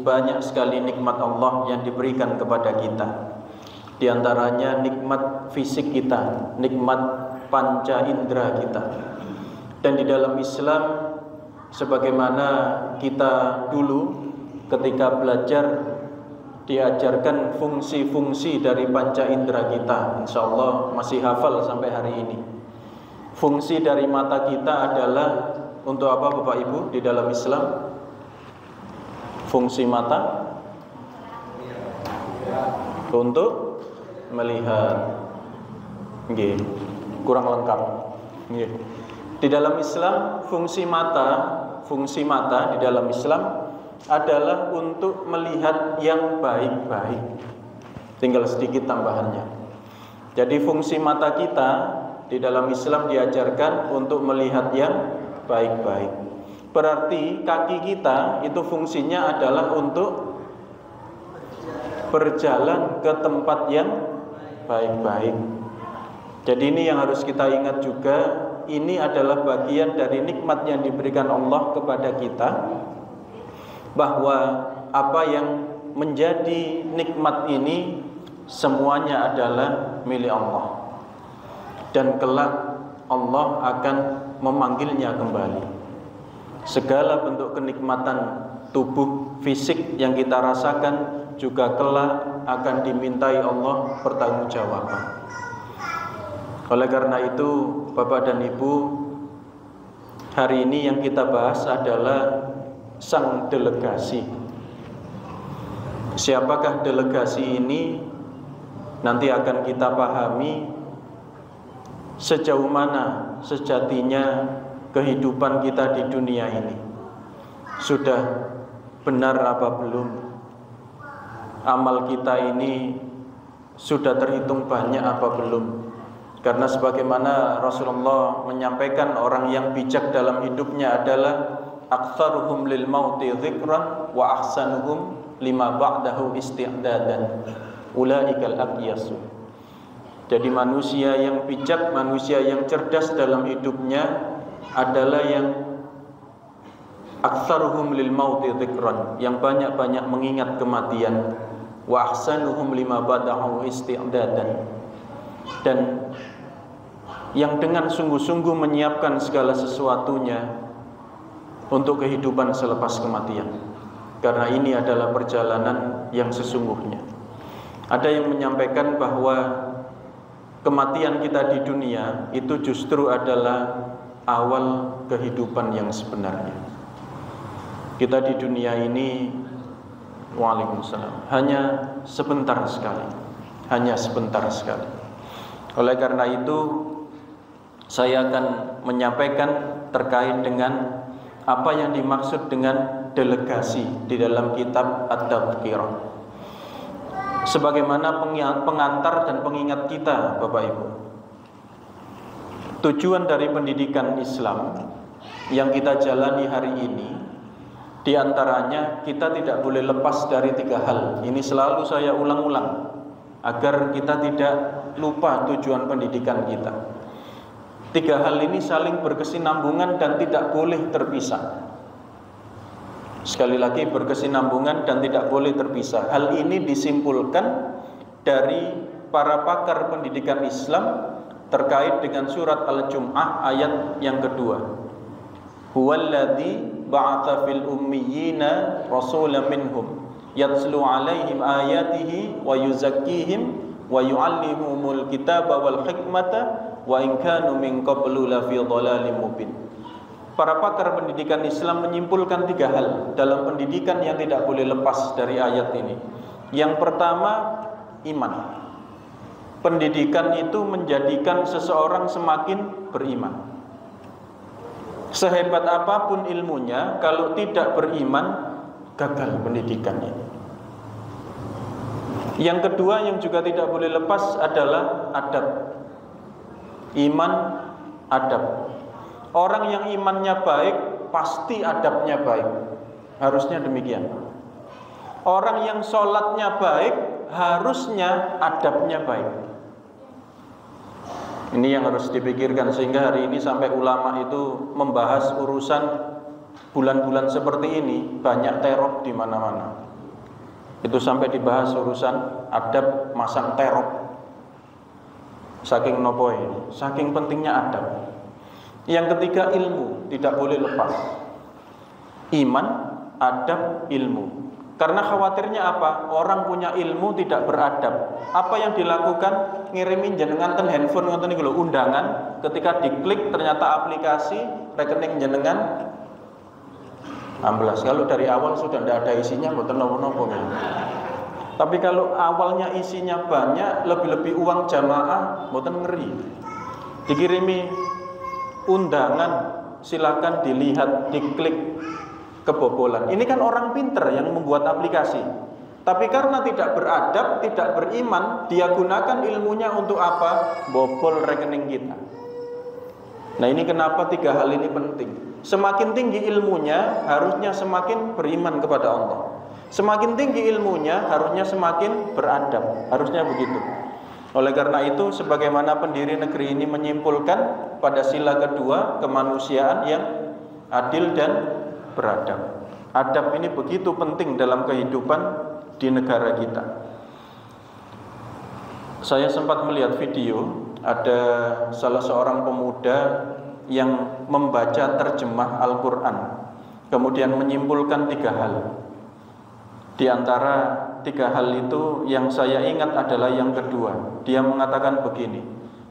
banyak sekali nikmat Allah yang diberikan kepada kita. Di antaranya nikmat fisik kita, nikmat panca indera kita. Dan di dalam Islam, sebagaimana kita dulu ketika belajar diajarkan fungsi-fungsi dari panca indera kita, insya Allah masih hafal sampai hari ini. Fungsi dari mata kita adalah untuk apa Bapak Ibu di dalam Islam? Fungsi mata untuk melihat. Nggih, kurang lengkap. Nggih. Di dalam Islam fungsi mata di dalam Islam adalah untuk melihat yang baik-baik. Tinggal sedikit tambahannya. Jadi fungsi mata kita di dalam Islam diajarkan untuk melihat yang baik-baik. Berarti kaki kita itu fungsinya adalah untuk berjalan ke tempat yang baik-baik. Jadi ini yang harus kita ingat juga. Ini adalah bagian dari nikmat yang diberikan Allah kepada kita, bahwa apa yang menjadi nikmat ini semuanya adalah milik Allah, dan kelak Allah akan memanggilnya kembali. Segala bentuk kenikmatan tubuh fisik yang kita rasakan juga kelak akan dimintai Allah pertanggungjawaban. Oleh karena itu, Bapak dan Ibu, hari ini yang kita bahas adalah sang delegasi. Siapakah delegasi ini? Nanti akan kita pahami sejauh mana sejatinya kehidupan kita di dunia ini. Sudah benar apa belum? Amal kita ini sudah terhitung banyak apa belum? Karena sebagaimana Rasulullah menyampaikan, orang yang bijak dalam hidupnya adalah aktsaruhum lil mauti dzikran wa ahsanuhum lima ba'dahu isti'dadan. Ulaikal aqyasu. Jadi manusia yang bijak, manusia yang cerdas dalam hidupnya adalah yang aktsaruhum lil mauti dzikran, yang banyak-banyak mengingat kematian, wa ahsanuhum lima ba'dahu isti'dadan, dan yang dengan sungguh-sungguh menyiapkan segala sesuatunya untuk kehidupan selepas kematian. Karena ini adalah perjalanan yang sesungguhnya. Ada yang menyampaikan bahwa kematian kita di dunia itu justru adalah awal kehidupan yang sebenarnya. Kita di dunia ini, waalaikumsalam, hanya sebentar sekali. Hanya sebentar sekali. Oleh karena itu, saya akan menyampaikan terkait dengan apa yang dimaksud dengan delegasi di dalam kitab At-Tadhkirah. Sebagaimana pengantar dan pengingat kita, Bapak Ibu. Tujuan dari pendidikan Islam yang kita jalani hari ini, di antaranya kita tidak boleh lepas dari 3 hal. Ini selalu saya ulang-ulang agar kita tidak lupa tujuan pendidikan kita. 3 hal ini saling berkesinambungan dan tidak boleh terpisah. Sekali lagi, berkesinambungan dan tidak boleh terpisah. Hal ini disimpulkan dari para pakar pendidikan Islam terkait dengan surat Al-Jum'ah ayat yang kedua. Huwallazi ba'atha fil ummiyina rasulan minhum yatslu 'alaihim ayatihi wa yuzakkihim wa yu'allimuhumul kitaba wal hikmata wa in kanu min qablu la fi dhalalin mubin. Para pakar pendidikan Islam menyimpulkan 3 hal dalam pendidikan yang tidak boleh lepas dari ayat ini. Yang pertama, iman. Pendidikan itu menjadikan seseorang semakin beriman. Sehebat apapun ilmunya, kalau tidak beriman, gagal pendidikannya. Yang kedua yang juga tidak boleh lepas adalah adab. Iman, adab. Orang yang imannya baik, pasti adabnya baik. Harusnya demikian. Orang yang sholatnya baik, harusnya adabnya baik. Ini yang harus dipikirkan, sehingga hari ini sampai ulama itu membahas urusan bulan-bulan seperti ini banyak teror di mana-mana. Itu sampai dibahas urusan adab masang teror. Saking nopoi, saking pentingnya adab. Yang ketiga, ilmu tidak boleh lepas. Iman, adab, ilmu. Karena khawatirnya apa? Orang punya ilmu tidak beradab. Apa yang dilakukan? Ngirimin jenengan ten handphone ngoten niku lho, undangan, ketika diklik ternyata aplikasi rekening jenengan 16. Kalau dari awal sudah tidak ada isinya, mboten nopo-nopo. Tapi kalau awalnya isinya banyak, lebih-lebih uang jamaah, mboten ngeri. Dikirimi undangan, silakan dilihat, diklik, kebobolan. Ini kan orang pinter yang membuat aplikasi. Tapi karena tidak beradab, tidak beriman, dia gunakan ilmunya untuk apa? Bobol rekening kita. Nah, ini kenapa 3 hal ini penting. Semakin tinggi ilmunya, harusnya semakin beriman kepada Allah. Semakin tinggi ilmunya, harusnya semakin beradab. Harusnya begitu. Oleh karena itu, sebagaimana pendiri negeri ini menyimpulkan pada sila kedua, kemanusiaan yang adil dan beradab. Adab ini begitu penting dalam kehidupan di negara kita. Saya sempat melihat video, ada salah seorang pemuda yang membaca terjemah Al-Quran, kemudian menyimpulkan 3 hal. Di antara 3 hal itu yang saya ingat adalah yang kedua. Dia mengatakan begini,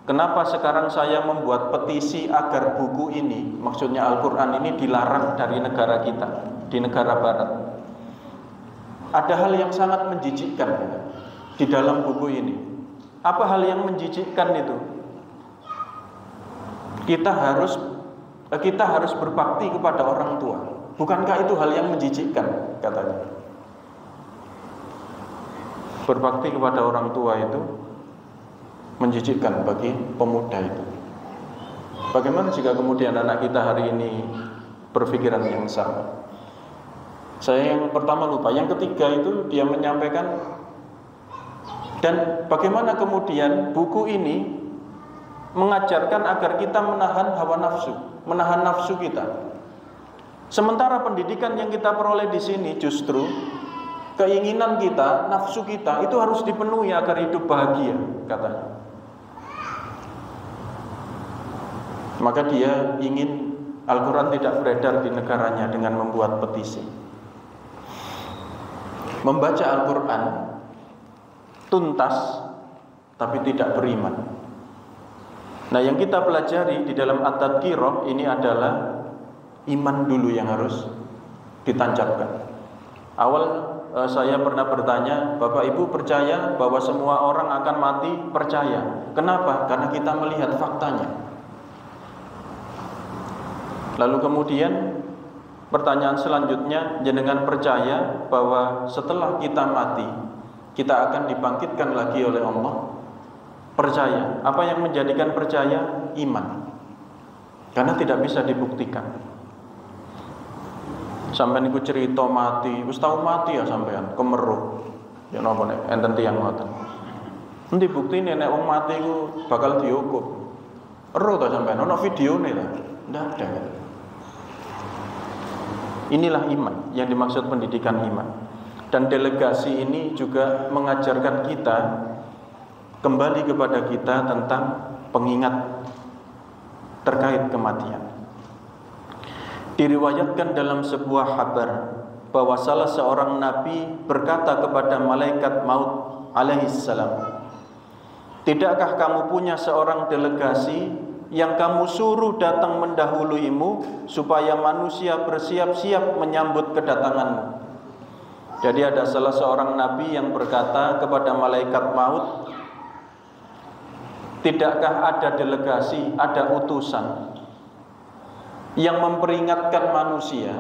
kenapa sekarang saya membuat petisi agar buku ini, maksudnya Al-Quran ini, dilarang dari negara kita, di negara barat. Ada hal yang sangat menjijikkan di dalam buku ini. Apa hal yang menjijikkan itu? Kita harus berbakti kepada orang tua. Bukankah itu hal yang menjijikkan, katanya? Berbakti kepada orang tua itu menjijikkan bagi pemuda itu. Bagaimana jika kemudian anak kita hari ini berpikiran yang sama? Saya yang pertama lupa, yang ketiga itu dia menyampaikan, dan bagaimana kemudian buku ini mengajarkan agar kita menahan hawa nafsu, menahan nafsu kita. Sementara pendidikan yang kita peroleh di sini justru keinginan kita, nafsu kita itu harus dipenuhi agar hidup bahagia, katanya. Maka dia ingin Al-Quran tidak beredar di negaranya dengan membuat petisi. Membaca Al-Quran tuntas tapi tidak beriman. Nah, yang kita pelajari di dalam At-Tadhkirah ini adalah iman dulu yang harus ditancapkan. Awal saya pernah bertanya, Bapak Ibu percaya bahwa semua orang akan mati? Percaya. Kenapa? Karena kita melihat faktanya. Lalu kemudian pertanyaan selanjutnya, jenengan percaya bahwa setelah kita mati kita akan dibangkitkan lagi oleh Allah? Percaya. Apa yang menjadikan percaya? Iman. Karena tidak bisa dibuktikan. Sampeyan niku cerita mati, wis tau mati ya sampean, kemeruh. Ya napa nek enten tiyang ngoten. Endi buktine nek wong mati iku bakal dihukum? Ero ta sampean, ono videone ta? Ndak ada. Inilah iman yang dimaksud pendidikan iman. Dan delegasi ini juga mengajarkan kita, kembali kepada kita tentang pengingat terkait kematian. Diriwayatkan dalam sebuah kabar bahwa salah seorang nabi berkata kepada malaikat maut alaihissalam, tidakkah kamu punya seorang delegasi yang kamu suruh datang mendahuluimu supaya manusia bersiap-siap menyambut kedatanganmu? Jadi ada salah seorang nabi yang berkata kepada malaikat maut, tidakkah ada delegasi, ada utusan yang memperingatkan manusia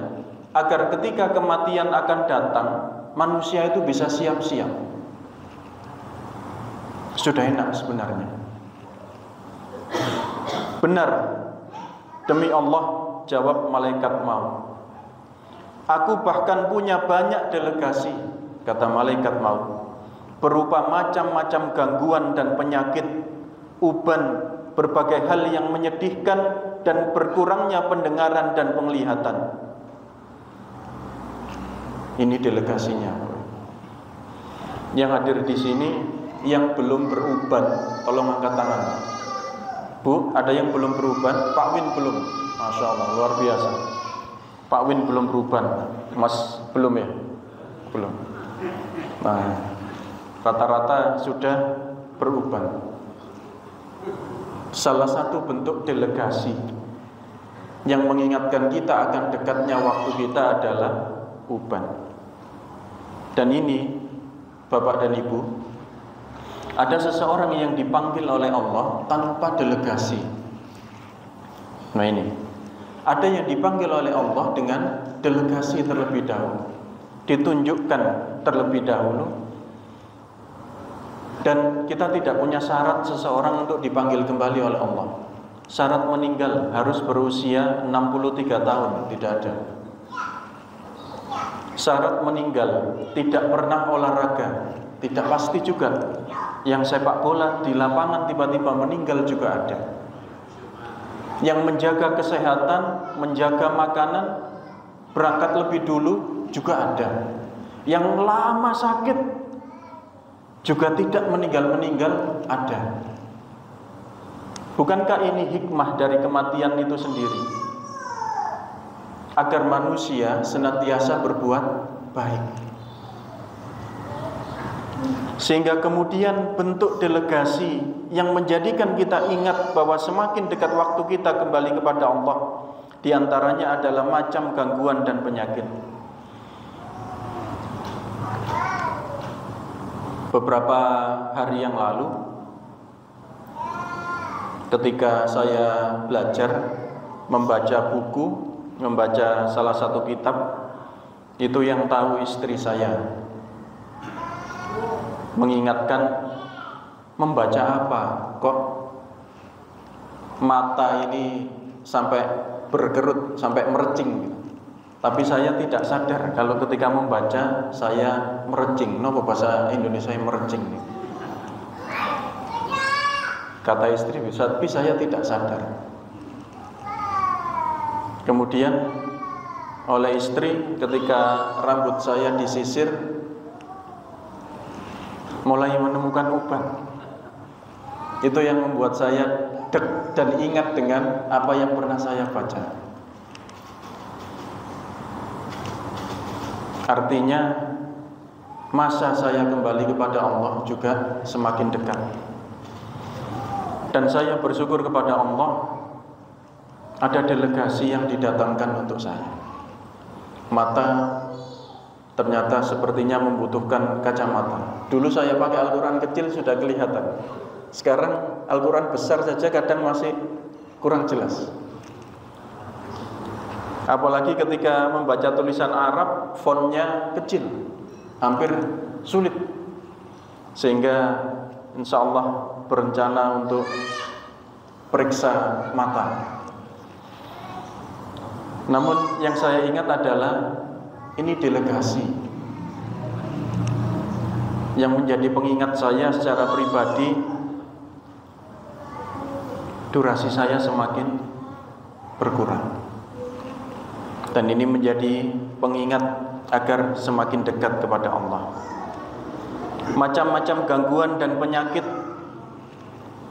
agar ketika kematian akan datang, manusia itu bisa siap-siap? Sudah enak sebenarnya. Benar, demi Allah, jawab malaikat maut. Aku bahkan punya banyak delegasi, kata malaikat maut, berupa macam-macam gangguan dan penyakit, uban, berbagai hal yang menyedihkan, dan berkurangnya pendengaran dan penglihatan. Ini delegasinya. Yang hadir di sini yang belum beruban, tolong angkat tangan. Bu, ada yang belum beruban? Pak Win belum. Masya Allah, luar biasa. Pak Win belum beruban. Mas belum ya? Belum. Nah, rata-rata sudah beruban. Salah satu bentuk delegasi yang mengingatkan kita akan dekatnya waktu kita adalah uban. Dan ini, Bapak dan Ibu, ada seseorang yang dipanggil oleh Allah tanpa delegasi. Nah ini, ada yang dipanggil oleh Allah dengan delegasi terlebih dahulu, ditunjukkan terlebih dahulu. Dan kita tidak punya syarat seseorang untuk dipanggil kembali oleh Allah. Syarat meninggal harus berusia 63 tahun, tidak ada. Syarat meninggal tidak pernah olahraga, tidak pasti juga. Yang sepak bola di lapangan tiba-tiba meninggal juga ada. Yang menjaga kesehatan, menjaga makanan, berangkat lebih dulu juga ada. Yang lama sakit juga tidak meninggal ada. Bukankah ini hikmah dari kematian itu sendiri? Agar manusia senantiasa berbuat baik. Sehingga kemudian bentuk delegasi yang menjadikan kita ingat bahwa semakin dekat waktu kita kembali kepada Allah, diantaranya adalah macam gangguan dan penyakit. Beberapa hari yang lalu, ketika saya belajar membaca buku, membaca salah satu kitab, itu yang tahu istri saya mengingatkan, membaca apa? Kok mata ini sampai berkerut, sampai mercing. Tapi saya tidak sadar kalau ketika membaca saya mercing. Napa bahasa Indonesia mercing? Kata istri, tapi saya tidak sadar. Kemudian oleh istri ketika rambut saya disisir, mulai menemukan uban. Itu yang membuat saya deg dan ingat dengan apa yang pernah saya baca. Artinya masa saya kembali kepada Allah juga semakin dekat. Dan saya bersyukur kepada Allah, ada delegasi yang didatangkan untuk saya. Mata ternyata sepertinya membutuhkan kacamata. Dulu saya pakai Al-Quran kecil sudah kelihatan. Sekarang Al-Quran besar saja kadang masih kurang jelas. Apalagi ketika membaca tulisan Arab, fontnya kecil, hampir sulit. Sehingga insya Allah berencana untuk periksa mata. Namun yang saya ingat adalah ini delegasi yang menjadi pengingat saya secara pribadi. Durasi saya semakin berkurang. Dan ini menjadi pengingat agar semakin dekat kepada Allah. Macam-macam gangguan dan penyakit,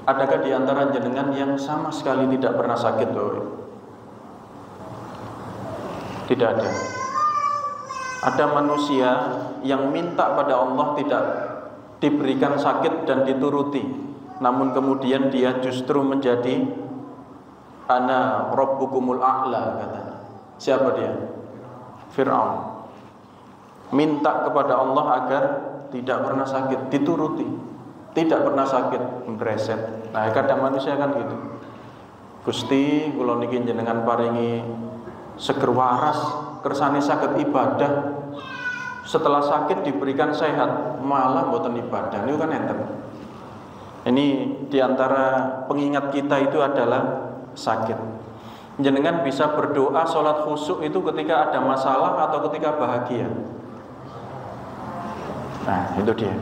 adakah di antara jenengan yang sama sekali tidak pernah sakit? Tidak ada. Ada manusia yang minta pada Allah tidak diberikan sakit dan dituruti, namun kemudian dia justru menjadi ana rabbukumul a'la, katanya. Siapa dia? Fir'aun. Minta kepada Allah agar tidak pernah sakit, dituruti. Tidak pernah sakit, breset. Nah, kadang manusia kan gitu. Gusti, kula niki jenengan paringi seger waras, kersane saged ibadah. Setelah sakit diberikan sehat, malah mboten ibadah. Niku kan enten. Ini diantara pengingat kita itu adalah sakit. Jenengan bisa berdoa sholat khusyuk itu ketika ada masalah atau ketika bahagia. Nah, itu dia.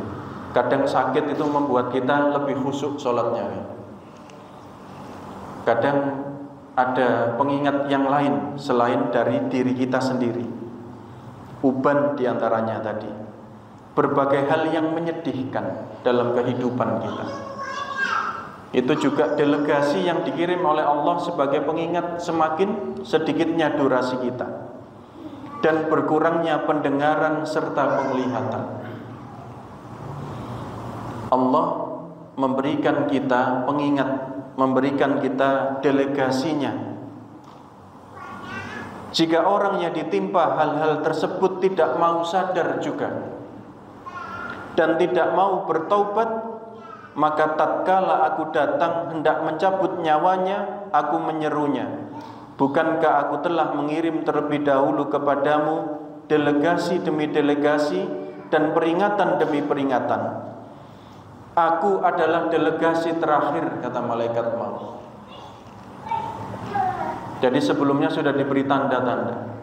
Kadang sakit itu membuat kita lebih khusyuk sholatnya. Kadang ada pengingat yang lain selain dari diri kita sendiri. uban diantaranya tadi, berbagai hal yang menyedihkan dalam kehidupan kita. Itu juga delegasi yang dikirim oleh Allah sebagai pengingat semakin sedikitnya durasi kita dan berkurangnya pendengaran serta penglihatan. Allah memberikan kita pengingat, memberikan kita delegasinya. Jika orang yang ditimpa hal-hal tersebut tidak mau sadar juga dan tidak mau bertaubat, maka tatkala aku datang hendak mencabut nyawanya, aku menyerunya, bukankah aku telah mengirim terlebih dahulu kepadamu delegasi demi delegasi dan peringatan demi peringatan? Aku adalah delegasi terakhir, kata malaikat maut. Jadi sebelumnya sudah diberi tanda-tanda.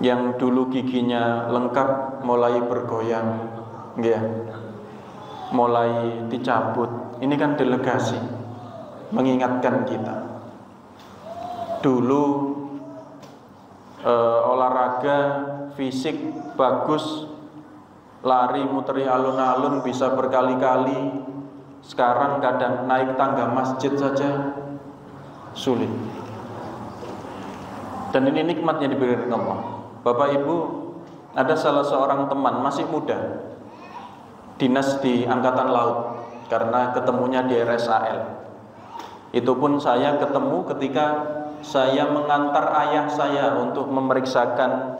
Yang dulu giginya lengkap mulai bergoyang, ya, mulai dicabut. Ini kan delegasi mengingatkan kita. Dulu olahraga fisik bagus, lari muteri alun-alun bisa berkali-kali. Sekarang kadang naik tangga masjid saja sulit. Dan ini nikmatnya diberikan Allah. Bapak Ibu, ada salah seorang teman masih muda, dinas di Angkatan Laut, karena ketemunya di RSAL. Itu pun saya ketemu ketika saya mengantar ayah saya untuk memeriksakan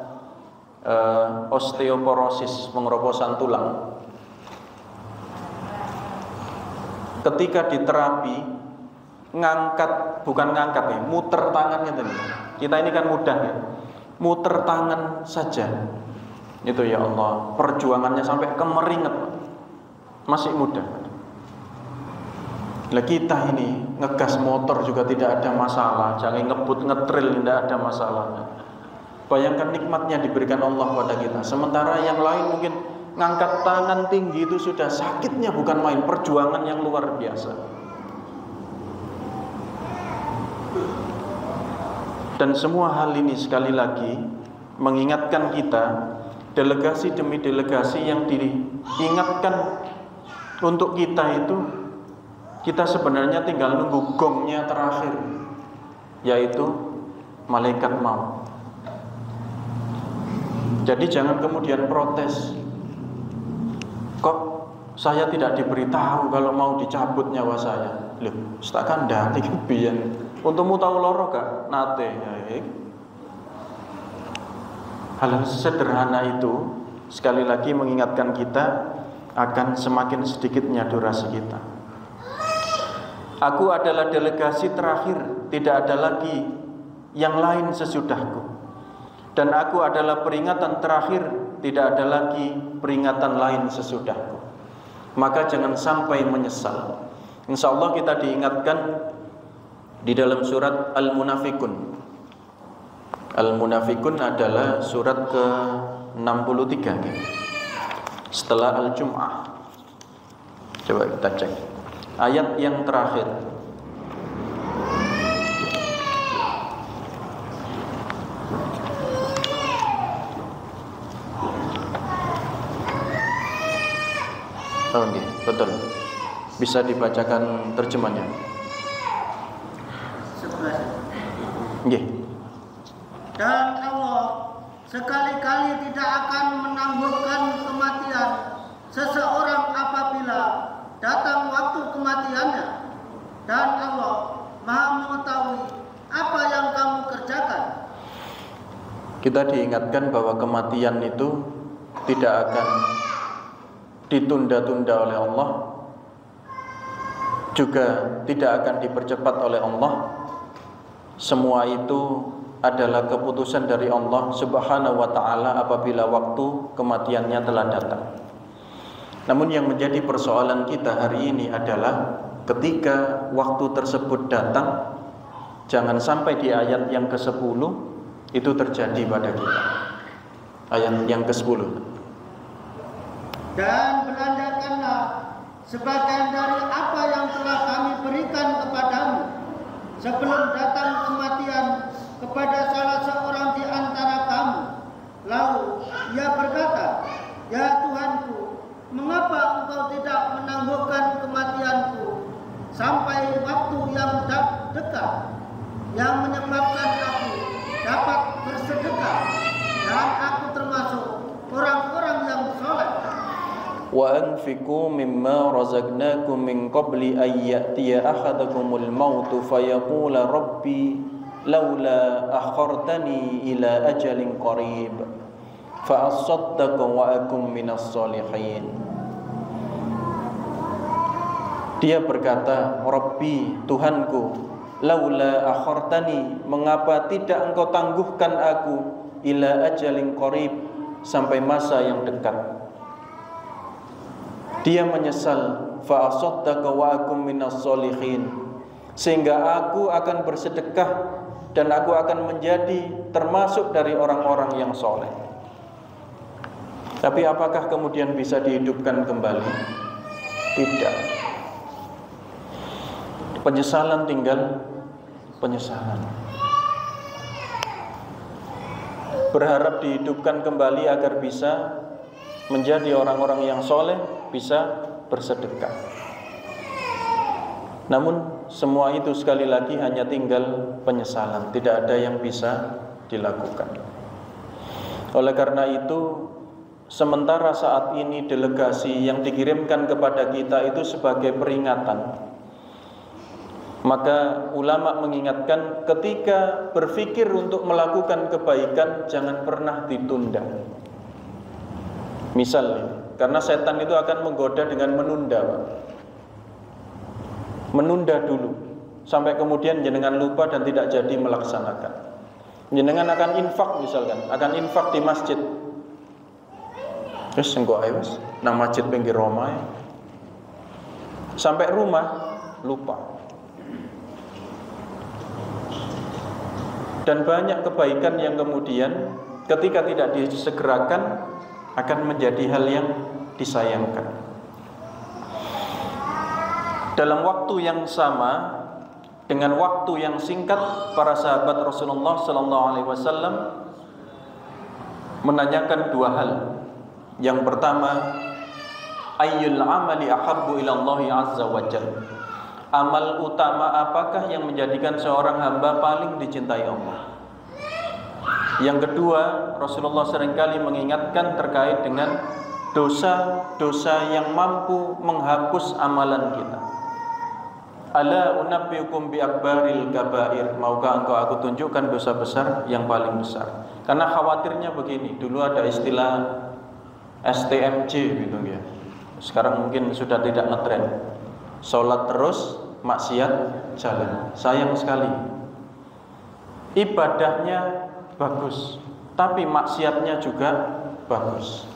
osteoporosis, pengeroposan tulang. Ketika di terapi, muter tangannya tadi. Kita ini kan mudah ya, muter tangan saja. Itu ya Allah, perjuangannya sampai kemeringet, masih muda. Lah kita ini ngegas motor juga tidak ada masalah, jangan ngebut ngetril tidak ada masalah. Bayangkan nikmatnya diberikan Allah pada kita. Sementara yang lain mungkin ngangkat tangan tinggi itu sudah sakitnya bukan main, perjuangan yang luar biasa. Dan semua hal ini sekali lagi mengingatkan kita, delegasi demi delegasi yang diingatkan untuk kita itu, kita sebenarnya tinggal nunggu gongnya terakhir, yaitu malaikat maut. Jadi jangan kemudian protes, kok saya tidak diberitahu kalau mau dicabut nyawa saya. Loh, setakan dati kebiyen untukmu tahu loro gak nate. Hal sederhana itu sekali lagi mengingatkan kita akan semakin sedikitnya durasi kita. Aku adalah delegasi terakhir, tidak ada lagi yang lain sesudahku. Dan aku adalah peringatan terakhir, tidak ada lagi peringatan lain sesudahku. Maka jangan sampai menyesal. Insya Allah kita diingatkan di dalam surat Al-Munafikun. Al-Munafikun adalah surat ke-63 setelah Al-Jum'ah. Coba kita cek ayat yang terakhir. Oh, okay, betul. Bisa dibacakan terjemahnya? Nggih. Dan Allah sekali-kali tidak akan menangguhkan kematian seseorang apabila datang waktu kematiannya. Dan Allah Maha mengetahui apa yang kamu kerjakan. Kita diingatkan bahwa kematian itu tidak akan ditunda-tunda oleh Allah, juga tidak akan dipercepat oleh Allah. Semua itu adalah keputusan dari Allah Subhanahu wa ta'ala apabila waktu kematiannya telah datang. Namun yang menjadi persoalan kita hari ini adalah ketika waktu tersebut datang, jangan sampai di ayat yang ke-10 itu terjadi pada kita. Ayat yang ke-10. Dan belanjakanlah sebagian dari apa yang telah kami berikan kepadamu sebelum datang kematian kepada salah seorang di antara kamu. Lalu sampai waktu yang dekat yang menyebabkan aku dapat bersedekah dan aku termasuk orang-orang yang soleh. Wa anfiqu mimma razaqnakum min qabli an ya'tiya ahadakumul maut fayaqula rabbi laula akhartani ila ajalin qarib fa asaddaqa wa akum minas solihin. Dia berkata, Rabbi, Tuhanku, laula akhartani, mengapa tidak engkau tangguhkan aku ila ajalin qarib, sampai masa yang dekat. Dia menyesal, fa asaddaqa wa akum minas solihin, sehingga aku akan bersedekah dan aku akan menjadi termasuk dari orang-orang yang soleh. Tapi apakah kemudian bisa dihidupkan kembali? Tidak. Penyesalan tinggal penyesalan. Berharap dihidupkan kembali agar bisa menjadi orang-orang yang soleh, bisa bersedekah. Namun semua itu sekali lagi hanya tinggal penyesalan, tidak ada yang bisa dilakukan. Oleh karena itu, sementara saat ini delegasi yang dikirimkan kepada kita itu sebagai peringatan, maka ulama mengingatkan ketika berpikir untuk melakukan kebaikan jangan pernah ditunda. Misalnya, karena setan itu akan menggoda dengan menunda, Pak. Menunda dulu sampai kemudian jenengan lupa dan tidak jadi melaksanakan. Jenengan akan infak misalkan, akan infak di masjid. Terus engko ae wis nang masjid pinggir Roma ya. Sampai rumah lupa. Dan banyak kebaikan yang kemudian ketika tidak disegerakan akan menjadi hal yang disayangkan. Dalam waktu yang sama, dengan waktu yang singkat, para sahabat Rasulullah SAW menanyakan dua hal. Yang pertama, ayyul amali ahabbu ila Allah azza wa jalla. Amal utama apakah yang menjadikan seorang hamba paling dicintai Allah? Yang kedua, Rasulullah seringkali mengingatkan terkait dengan dosa-dosa yang mampu menghapus amalan kita. Ala unabbiukum bi akbaril kabair, maukah engkau aku tunjukkan dosa besar yang paling besar? Karena khawatirnya begini, dulu ada istilah STMJ gitu ya. Sekarang mungkin sudah tidak ngetren. Sholat terus, maksiat jalan. Sayang sekali. Ibadahnya bagus, tapi maksiatnya juga bagus.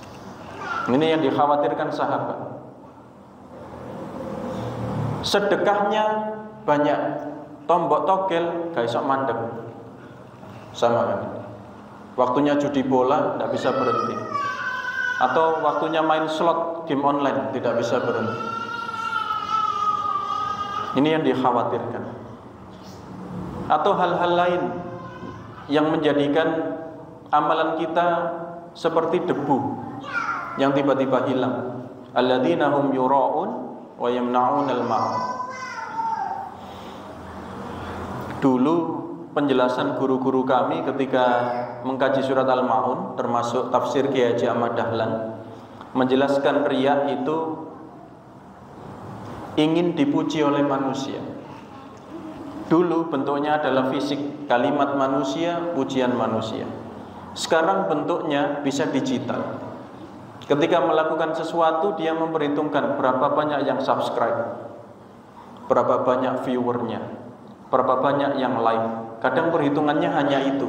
Ini yang dikhawatirkan sahabat. Sedekahnya banyak, tombok togel gak iso mandek. Sama kan? Waktunya judi bola tidak bisa berhenti. Atau waktunya main slot game online tidak bisa berhenti. Ini yang dikhawatirkan. Atau hal-hal lain yang menjadikan amalan kita seperti debu yang tiba-tiba hilang. Alladzina hum yura'un wa yamna'unal ma'un. Dulu penjelasan guru-guru kami ketika mengkaji surat Al-Ma'un, termasuk tafsir Kiai Haji Ahmad Dahlan, menjelaskan riya itu ingin dipuji oleh manusia. Dulu bentuknya adalah fisik, kalimat manusia, pujian manusia. Sekarang bentuknya bisa digital. Ketika melakukan sesuatu, dia memperhitungkan berapa banyak yang subscribe, berapa banyak viewernya, berapa banyak yang like. Kadang perhitungannya hanya itu.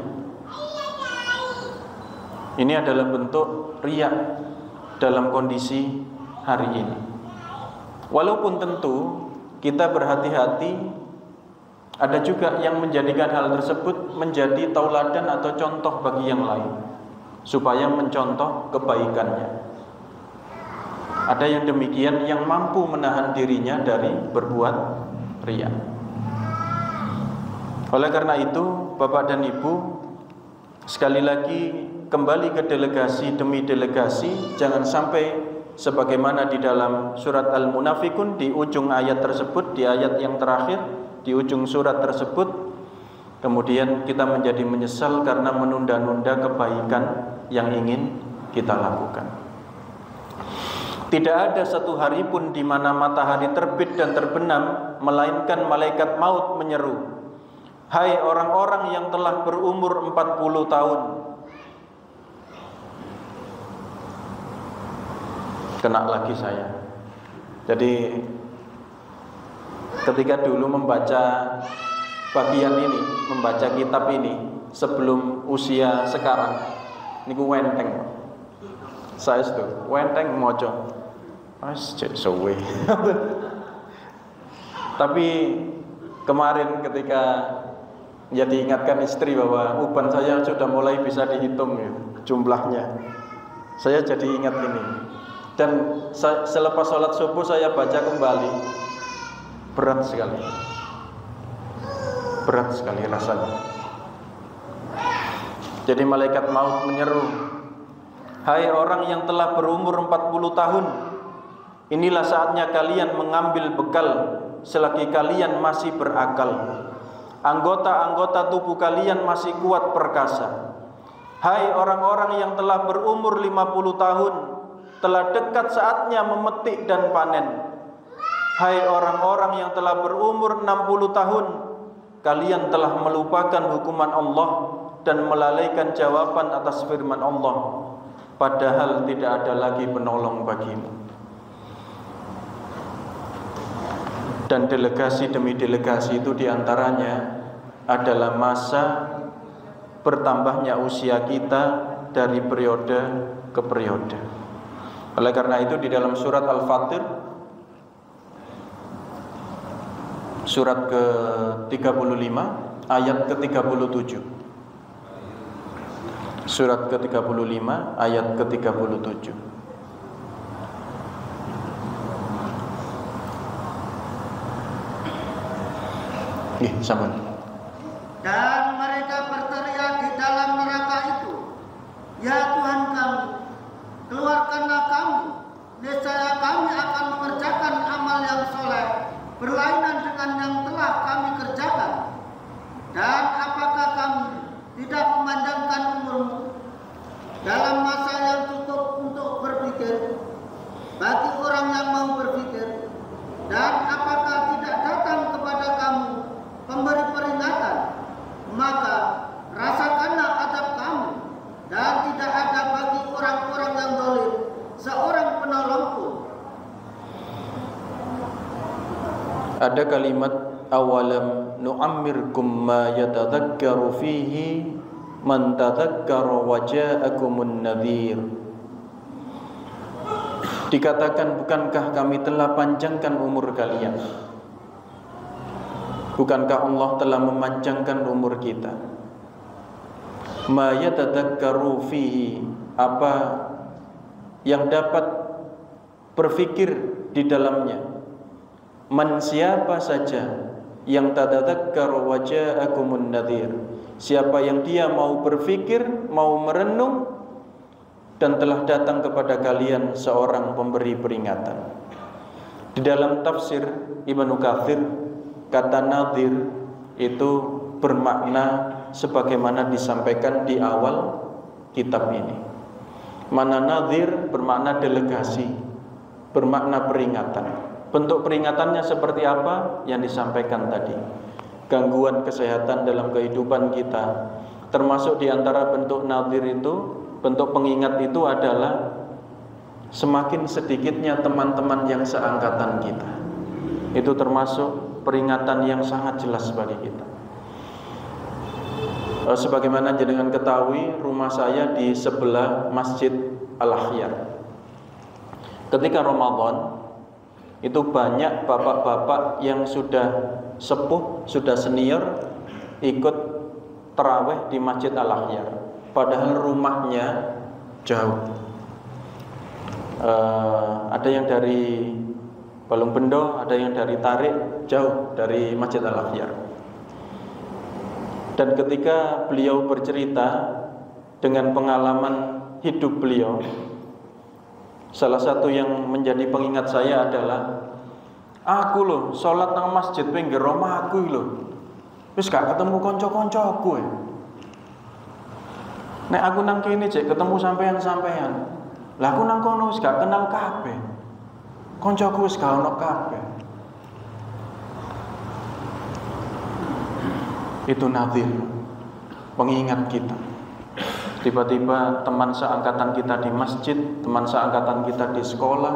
Ini adalah bentuk riya dalam kondisi hari ini. Walaupun tentu kita berhati-hati, ada juga yang menjadikan hal tersebut menjadi tauladan atau contoh bagi yang lain, supaya mencontoh kebaikannya. Ada yang demikian yang mampu menahan dirinya dari berbuat riya. Oleh karena itu, Bapak dan Ibu, sekali lagi kembali ke delegasi demi delegasi, jangan sampai sebagaimana di dalam surat Al-Munafikun di ujung ayat tersebut, di ayat yang terakhir di ujung surat tersebut, kemudian kita menjadi menyesal karena menunda-nunda kebaikan yang ingin kita lakukan. Tidak ada satu hari pun di mana matahari terbit dan terbenam melainkan malaikat maut menyeru, "Hai orang-orang yang telah berumur 40 tahun." Kena lagi saya. Jadi ketika dulu membaca bagian ini, membaca kitab ini sebelum usia sekarang, niku wenteng. Saya itu wenteng mojo. Suwe. Tapi kemarin ketika ya diingatkan istri bahwa uban saya sudah mulai bisa dihitung ya, jumlahnya. Saya jadi ingat ini. Dan selepas sholat subuh saya baca kembali. Berat sekali rasanya. Jadi malaikat maut menyeru, "Hai orang yang telah berumur 40 tahun, inilah saatnya kalian mengambil bekal selagi kalian masih berakal. Anggota-anggota tubuh kalian masih kuat perkasa. Hai orang-orang yang telah berumur 50 tahun, telah dekat saatnya memetik dan panen. Hai orang-orang yang telah berumur 60 tahun, kalian telah melupakan hukuman Allah dan melalaikan jawaban atas firman Allah, padahal tidak ada lagi penolong bagimu." Dan delegasi demi delegasi itu diantaranya adalah masa bertambahnya usia kita dari periode ke periode. Oleh karena itu di dalam surat Al-Fatir surat ke-35 ayat ke-37. Surat ke-35 ayat ke-37. Sampun. Dan mereka berteriak di dalam neraka itu, "Ya Tuhan kami, keluarkanlah kami, niscaya kami akan mengerjakan amal yang soleh berlainan dengan yang telah kami kerjakan. Dan apakah kami tidak memandangkan umurmu dalam masa yang cukup untuk berpikir bagi orang yang mau berpikir? Dan apakah tidak datang kepada kamu pemberi peringatan? Maka rasakanlah adab kamu, dan tidak ada bagi orang-orang yang zalim seorang penolong pun." Ada kalimat awalam nu'ammirkum ma yatadhakkaru fihi man tadhakkara wa ja'akumun nadhir. Dikatakan, bukankah kami telah panjangkan umur kalian? Bukankah Allah telah memanjangkan umur kita? Ma yatadhakkaru fihi, apa yang dapat berfikir di dalamnya. Man, siapa saja yang tadadzakkar wa ja'akumun nadhir, siapa yang dia mau berfikir, mau merenung, dan telah datang kepada kalian seorang pemberi peringatan. Di dalam tafsir Ibnu Katsir, kata nadhir itu bermakna sebagaimana disampaikan di awal kitab ini. Mana nadhir bermakna delegasi, bermakna peringatan. Bentuk peringatannya seperti apa yang disampaikan tadi. Gangguan kesehatan dalam kehidupan kita. Termasuk di antara bentuk nadhir itu, bentuk pengingat itu adalah semakin sedikitnya teman-teman yang seangkatan kita. Itu termasuk peringatan yang sangat jelas bagi kita. Sebagaimana jenengan ketahui, rumah saya di sebelah Masjid Al-Akhyar. Ketika Ramadan, itu banyak bapak-bapak yang sudah sepuh, sudah senior, ikut tarawih di Masjid Al-Akhyar. Padahal rumahnya jauh. Ada yang dari Balung Bendo, ada yang dari Tarik, jauh dari Masjid Al-Akhyar. Dan ketika beliau bercerita dengan pengalaman hidup beliau, Salah satu yang menjadi pengingat saya adalah aku loh sholat nang masjid pinggir omahku loh. Wis gak ketemu kanca-kancaku. Nek aku nang kene cek ketemu sampean-sampean. Lah aku nang kono wis gak kenal kabeh. Kancaku wis gak ono kabeh. Itu nadir, pengingat kita. Tiba-tiba teman seangkatan kita di masjid, teman seangkatan kita di sekolah,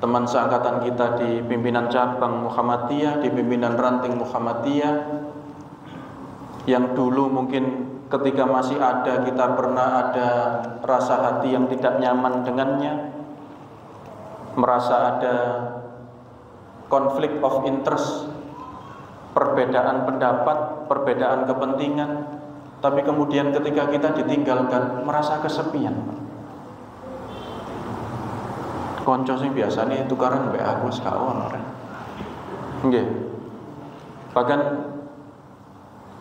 teman seangkatan kita di pimpinan cabang Muhammadiyah, di pimpinan ranting Muhammadiyah, yang dulu mungkin ketika masih ada kita pernah ada rasa hati yang tidak nyaman dengannya, merasa ada konflik of interest, perbedaan pendapat, perbedaan kepentingan. Tapi kemudian ketika kita ditinggalkan, merasa kesepian. Konco sing biasane tukaran mbek aku sekawan ora. Nggih. Bahkan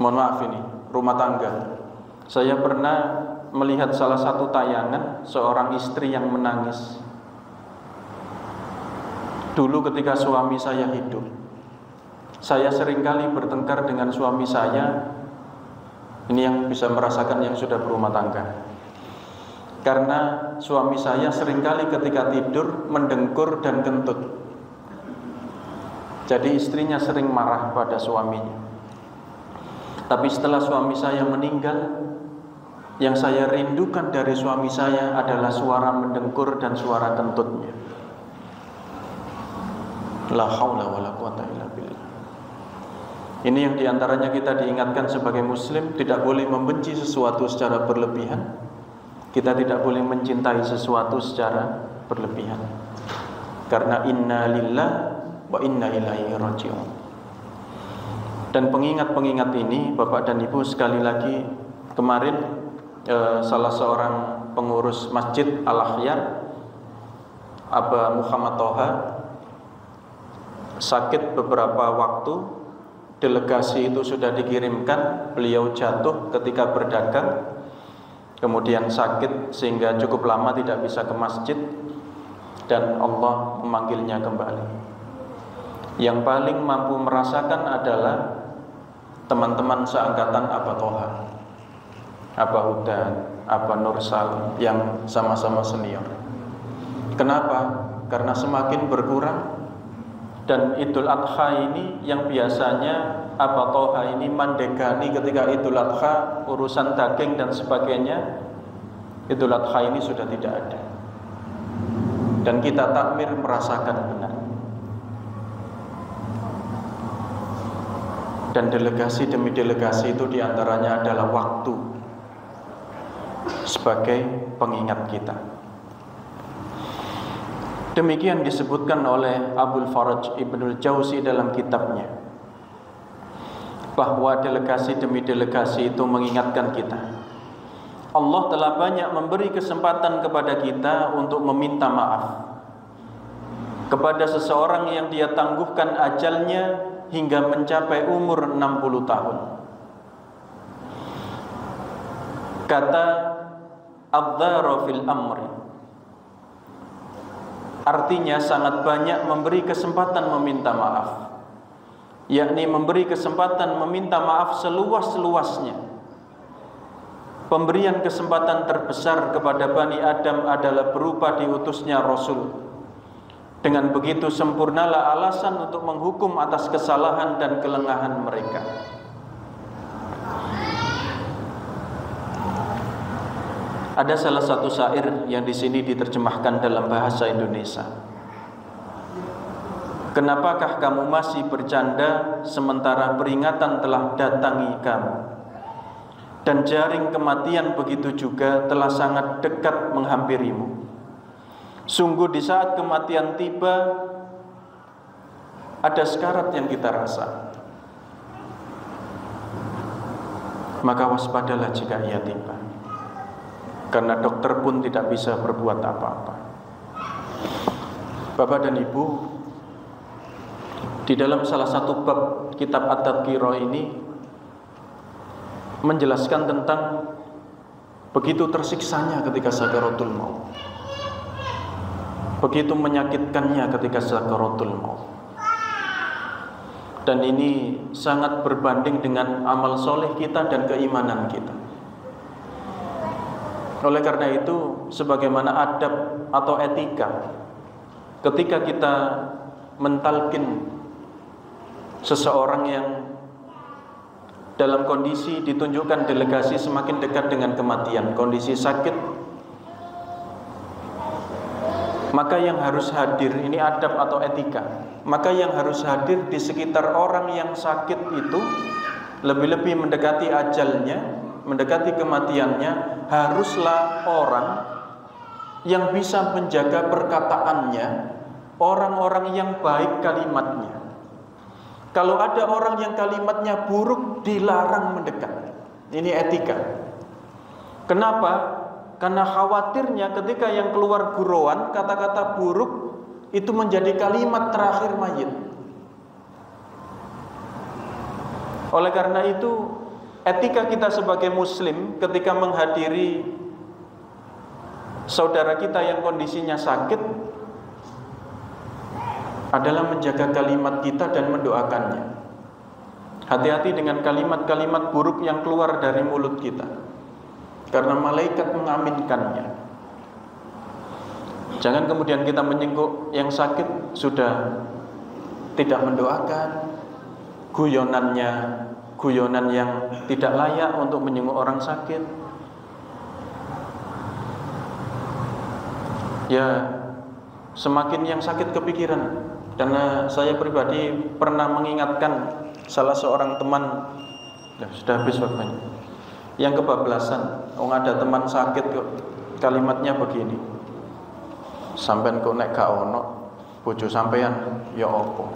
mohon maaf ini, rumah tangga. Saya pernah melihat salah satu tayangan seorang istri yang menangis. Dulu ketika suami saya hidup, saya seringkali bertengkar dengan suami saya. Ini yang bisa merasakan yang sudah berumah tangga. Karena suami saya seringkali ketika tidur mendengkur dan kentut. Jadi istrinya sering marah pada suaminya. Tapi setelah suami saya meninggal, yang saya rindukan dari suami saya adalah suara mendengkur dan suara kentutnya. La haula wala quwata illa billah. Ini yang diantaranya kita diingatkan sebagai muslim, tidak boleh membenci sesuatu secara berlebihan. Kita tidak boleh mencintai sesuatu secara berlebihan. Karena inna lillah wa inna ilaihi raji'un. Dan pengingat-pengingat ini, Bapak dan Ibu, sekali lagi, kemarin salah seorang pengurus Masjid Al-Akhyar, Aba Muhammad Toha, sakit beberapa waktu. Delegasi itu sudah dikirimkan, beliau jatuh ketika berdagang, kemudian sakit sehingga cukup lama tidak bisa ke masjid, dan Allah memanggilnya kembali. Yang paling mampu merasakan adalah teman-teman seangkatan Aba Toha, Aba Hudan, Aba Nursal yang sama-sama senior. Kenapa? Karena semakin berkurang. Dan Idul Adha ini yang biasanya Aba Toha ini mandegani ketika Idul Adha, urusan daging dan sebagainya, Idul Adha ini sudah tidak ada. Dan kita takmir merasakan benar. Dan delegasi demi delegasi itu diantaranya adalah waktu sebagai pengingat kita. Demikian disebutkan oleh Abul Faraj Ibnul Jauzi dalam kitabnya, bahwa delegasi demi delegasi itu mengingatkan kita. Allah telah banyak memberi kesempatan kepada kita untuk meminta maaf kepada seseorang yang dia tangguhkan ajalnya hingga mencapai umur 60 tahun. Kata Adzara fil amri, artinya sangat banyak memberi kesempatan meminta maaf, yakni memberi kesempatan meminta maaf seluas-luasnya. Pemberian kesempatan terbesar kepada Bani Adam adalah berupa diutusnya Rasul. Dengan begitu sempurnalah alasan untuk menghukum atas kesalahan dan kelengahan mereka. Ada salah satu syair yang di sini diterjemahkan dalam bahasa Indonesia. Kenapakah kamu masih bercanda sementara peringatan telah datangi kamu, dan jaring kematian begitu juga telah sangat dekat menghampirimu. Sungguh di saat kematian tiba, ada sekarat yang kita rasa. Maka waspadalah jika ia tiba, karena dokter pun tidak bisa berbuat apa-apa. Bapak dan Ibu, di dalam salah satu bab kitab At-Tadhkirah ini menjelaskan tentang begitu tersiksanya ketika sakaratul maut. Begitu menyakitkannya ketika sakaratul maut. Dan ini sangat berbanding dengan amal soleh kita dan keimanan kita. Oleh karena itu, sebagaimana adab atau etika, ketika kita mentalkin seseorang yang dalam kondisi ditunjukkan delegasi semakin dekat dengan kematian, kondisi sakit, maka yang harus hadir, ini adab atau etika, maka yang harus hadir di sekitar orang yang sakit itu, lebih-lebih mendekati ajalnya, mendekati kematiannya, haruslah orang yang bisa menjaga perkataannya, orang-orang yang baik kalimatnya. Kalau ada orang yang kalimatnya buruk, dilarang mendekat. Ini etika. Kenapa? Karena khawatirnya ketika yang keluar gurauan, kata-kata buruk itu menjadi kalimat terakhir mayit. Oleh karena itu, etika kita sebagai muslim ketika menghadiri saudara kita yang kondisinya sakit adalah menjaga kalimat kita dan mendoakannya. Hati-hati dengan kalimat-kalimat buruk yang keluar dari mulut kita, karena malaikat mengaminkannya. Jangan kemudian kita menyengkuk yang sakit sudah tidak mendoakan, guyonan yang tidak layak untuk menyengkuk orang sakit. Ya, semakin yang sakit kepikiran. Karena saya pribadi pernah mengingatkan salah seorang teman, sudah habis waktunya, yang kebablasan. Ada teman sakit kok, kalimatnya begini, sampean kok nek gak ono bojo sampean ya apa,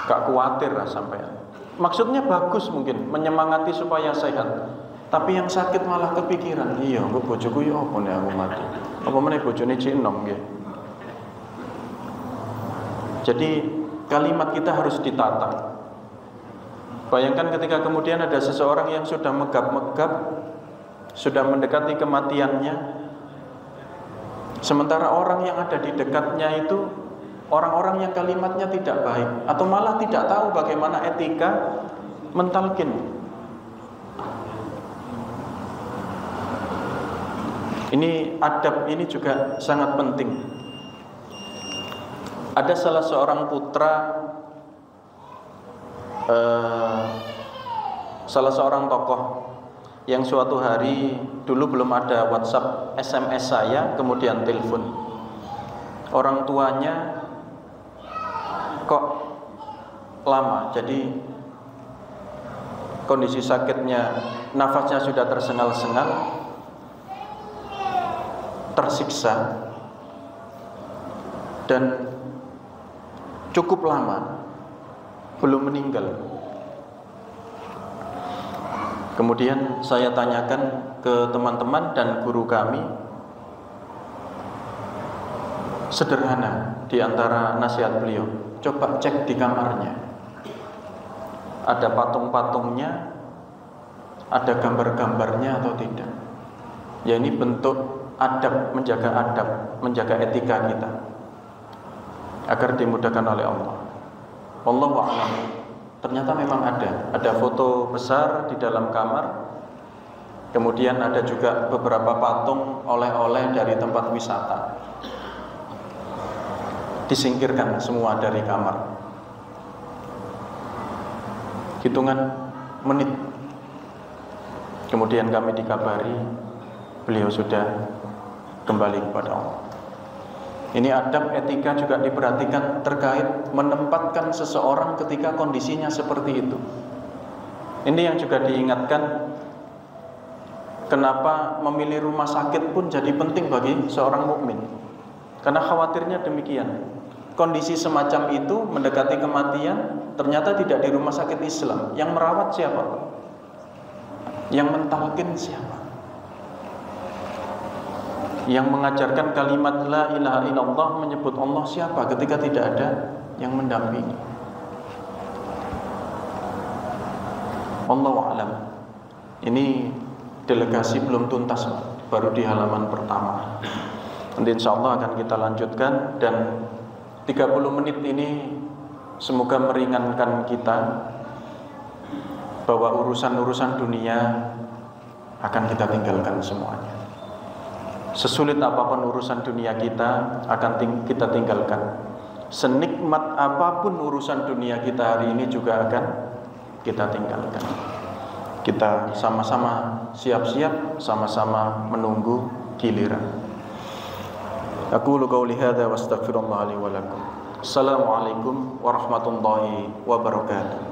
gak kuatir lah sampean. Maksudnya bagus, mungkin menyemangati supaya sehat, tapi yang sakit malah kepikiran, iya kok bojoku ya apa nek aku mati, apa meneh bojone cek enom nggih. Jadi kalimat kita harus ditata. Bayangkan ketika kemudian ada seseorang yang sudah megap-megap, sudah mendekati kematiannya, sementara orang yang ada di dekatnya itu orang-orang yang kalimatnya tidak baik, atau malah tidak tahu bagaimana etika mentalkin. Ini adab, ini juga sangat penting. Ada salah seorang putra salah seorang tokoh yang suatu hari, dulu belum ada WhatsApp, SMS saya, kemudian telepon. Orang tuanya kok lama, jadi kondisi sakitnya, nafasnya sudah tersengal-sengal, tersiksa, dan cukup lama belum meninggal. Kemudian saya tanyakan ke teman-teman dan guru kami, sederhana di antara nasihat beliau, coba cek di kamarnya, ada patung-patungnya, ada gambar-gambarnya atau tidak. Ya, ini bentuk adab, menjaga etika kita agar dimudahkan oleh Allah. Wallahu a'lam. Ternyata memang ada foto besar di dalam kamar. Kemudian ada juga beberapa patung oleh-oleh dari tempat wisata. Disingkirkan semua dari kamar. Hitungan menit, kemudian kami dikabari beliau sudah kembali kepada Allah. Ini adab etika juga diperhatikan terkait menempatkan seseorang ketika kondisinya seperti itu. Ini yang juga diingatkan, kenapa memilih rumah sakit pun jadi penting bagi seorang mukmin. Karena khawatirnya demikian. Kondisi semacam itu mendekati kematian, ternyata tidak di rumah sakit Islam. Yang merawat siapa? Yang mentalkin siapa? Yang mengajarkan kalimat la ilaha illallah, menyebut Allah siapa ketika tidak ada yang mendampingi? Wallahu a'lam. Ini delegasi belum tuntas, baru di halaman pertama. Nanti insyaallah akan kita lanjutkan, dan 30 menit ini semoga meringankan kita bahwa urusan-urusan dunia akan kita tinggalkan semuanya. Sesulit apapun urusan dunia kita akan kita tinggalkan. Senikmat apapun urusan dunia kita hari ini juga akan kita tinggalkan. Kita sama-sama siap-siap, sama-sama menunggu giliran. Aqulu qawli hadza wa astaghfirullah li wa lakum. Assalamualaikum warahmatullahi wabarakatuh.